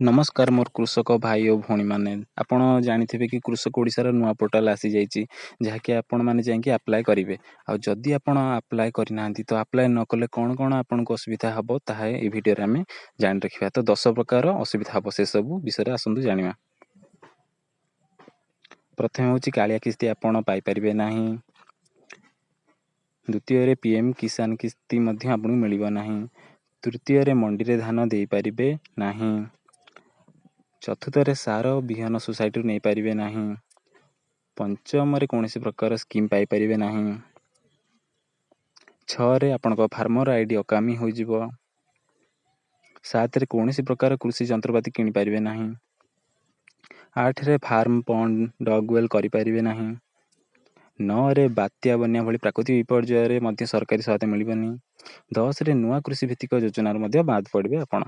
नमस्कार मोर कृषक भाई और भौणी मैंने आपण जानिथिबे कि कृषक ओडिशार नुआ पोर्टाल आसी जाइए जहाँकि आपण मैंने जाइए अप्लाय करेंगे आदि आपण अप्लाय करना तो अप्लाय न कले कौन कौन आपन को असुविधा हम ताहा ए भिडियो आम जान रखा। तो 10 प्रकार असुविधा हम से सब विषय आसतु जाना। प्रथम हूँ कालिया किस्ती आपण पाइपर ना। द्वितीय पीएम किसान किस्ती आपको मिलना। तृतीय मंडी में धान दे पारे ना। चतुर्थ सार विहन सोसाइटी नहीं पारे ना। पंचम कौन प्रकार स्कीम पाइपर ना। 6 आपण फार्मर आईडी अकामी हो। 7 कौन प्रकार कृषि जंत्रपाति किनी पारे ना। 8 फार्म पंड डगवेल करें ना। 9 बात्या बन्या भली प्राकृतिक विपर्यय सरकारी सहायता मिलनी। 10 नुआ कृषि भित्तिक योजन बाद पड़े आपण।